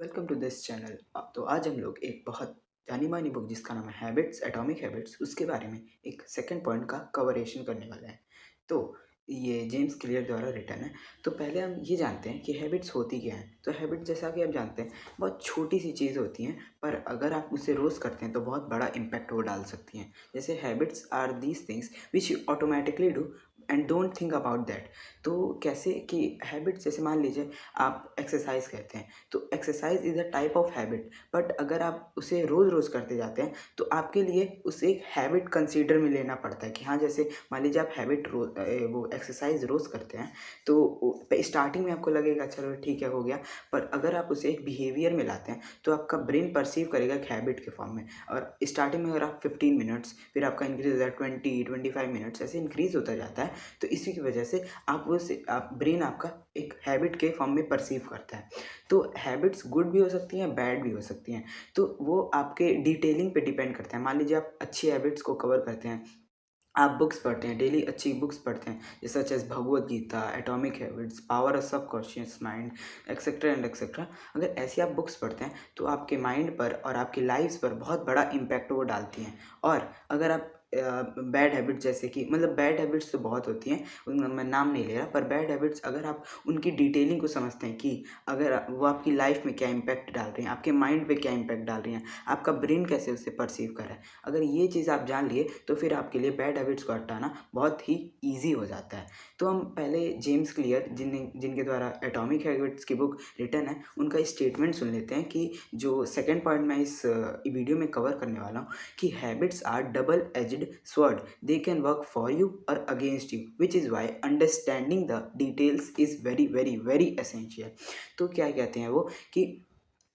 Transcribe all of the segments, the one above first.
Welcome to this channel. तो आज हम लोग एक बहुत जानी मानी बुक जिसका नाम है हैबिट्स एटॉमिक हैबिट्स उसके बारे में एक सेकंड पॉइंट का कवरेशन करने वाले हैं। तो ये जेम्स क्लियर द्वारा रिटर्न है। तो पहले हम ये जानते हैं कि हैबिट्स होती क्या हैं। तो हैबिट जैसा कि आप जानते हैं बहुत छोटी सी चीज़ होती हैं, पर अगर आप उसे रोज़ करते हैं तो बहुत बड़ा इम्पैक्ट वो डाल सकती हैं। जैसे habits are these things which you automatically do and don't think about that. तो कैसे कि हैबिट्स, जैसे मान लीजिए आप एक्सरसाइज करते हैं, तो exercise is a type of habit, but अगर आप उसे रोज़ रोज़ करते जाते हैं तो आपके लिए उसे एक हैबिट कंसीडर में लेना पड़ता है कि हाँ, जैसे मान लीजिए आप हैबिट वो एक्सरसाइज रोज़ करते हैं, तो स्टार्टिंग में आपको लगेगा चलो ठीक है हो गया, पर अगर आप उसे एक बिहेवियर में लाते हैं तो आपका ब्रेन परसीव करेगा एक हैबिट के फॉर्म में। और स्टार्टिंग में अगर आप 15 मिनट्स, फिर आपका इंक्रीज होता है 20-25 मिनट्स, ऐसे इंक्रीज होता जाता है। तो इसी की वजह से आप ब्रेन आपका एक हैबिट के फॉर्म में परसीव करता है। तो हैबिट्स गुड भी हो सकती हैं, बैड भी हो सकती हैं। तो वो आपके डिटेलिंग पे डिपेंड करता है। मान लीजिए आप अच्छी हैबिट्स को कवर करते हैं, आप बुक्स पढ़ते हैं, डेली अच्छी बुक्स पढ़ते हैं, जैसे such as Bhagavad Gita, atomic habits, power of subconscious mind, etcetera and etcetera. अगर ऐसी आप बुक्स पढ़ते हैं तो आपके माइंड पर और आपकी लाइफ़्स पर बहुत बड़ा इम्पैक्ट वो डालती हैं। और अगर आप बैड हैबिट्स, जैसे कि मतलब बैड हैबिट्स तो बहुत होती हैं, उनका मैं नाम नहीं ले रहा, पर बैड हैबिट्स अगर आप उनकी डिटेलिंग को समझते हैं कि अगर वो आपकी लाइफ़ में क्या इम्पैक्ट डाल रही हैं, आपके माइंड पे क्या इम्पैक्ट डाल रही हैं, आपका ब्रेन कैसे उसे परसीव कर रहा है, अगर ये चीज़ आप जान लिए तो फिर आपके लिए बैड हैबिट्स को हटाना बहुत ही ईज़ी हो जाता है। तो हम पहले जेम्स क्लियर जिनके द्वारा एटॉमिक हैबिट्स की बुक रिटन है, उनका स्टेटमेंट सुन लेते हैं कि जो सेकंड पॉइंट मैं इस वीडियो में कवर करने वाला हूँ कि habits are double edged sword, they can work for you और against you, which is why understanding the details is very very very essential. तो क्या कहते हैं वो कि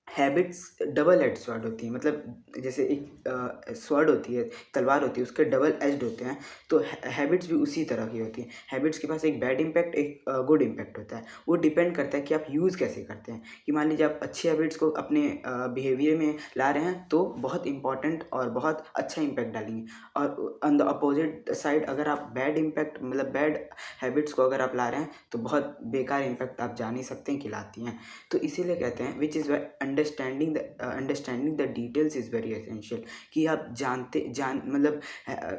हैबिट्स डबल एज स्वॉर्ड होती हैं, मतलब जैसे एक स्वॉर्ड होती है, तलवार होती है, उसके डबल एज्ड होते हैं। तो हैबिट्स भी उसी तरह की होती हैं। हैबिट्स के पास एक बैड इम्पैक्ट, एक गुड इम्पैक्ट होता है। वो डिपेंड करता है कि आप यूज़ कैसे करते हैं। कि मान लीजिए आप अच्छी हैबिट्स को अपने बिहेवियर में ला रहे हैं तो बहुत इंपॉर्टेंट और बहुत अच्छा इम्पैक्ट डालेंगे। और ऑन द अपोजिट साइड अगर आप बैड इम्पैक्ट, मतलब बैड हैबिट्स को अगर आप ला रहे हैं तो बहुत बेकार इम्पैक्ट आप जान ही सकते हैं कि लाती हैं। तो इसीलिए कहते हैं विच is why understanding the details is very essential, कि आप मतलब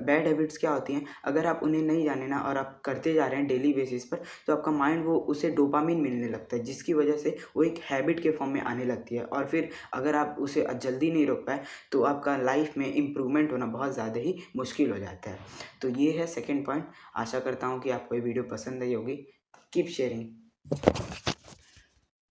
बैड हैबिट्स क्या होती हैं, अगर आप उन्हें नहीं जाने ना और आप करते जा रहे हैं डेली बेसिस पर, तो आपका माइंड वो उसे डोपामिन मिलने लगता है, जिसकी वजह से वो एक हैबिट के फॉर्म में आने लगती है। और फिर अगर आप उसे जल्दी नहीं रोक पाए तो आपका लाइफ में इम्प्रूवमेंट होना बहुत ज़्यादा ही मुश्किल हो जाता है। तो ये है सेकेंड पॉइंट। आशा करता हूँ कि आपको ये वीडियो पसंद आई होगी। Keep sharing.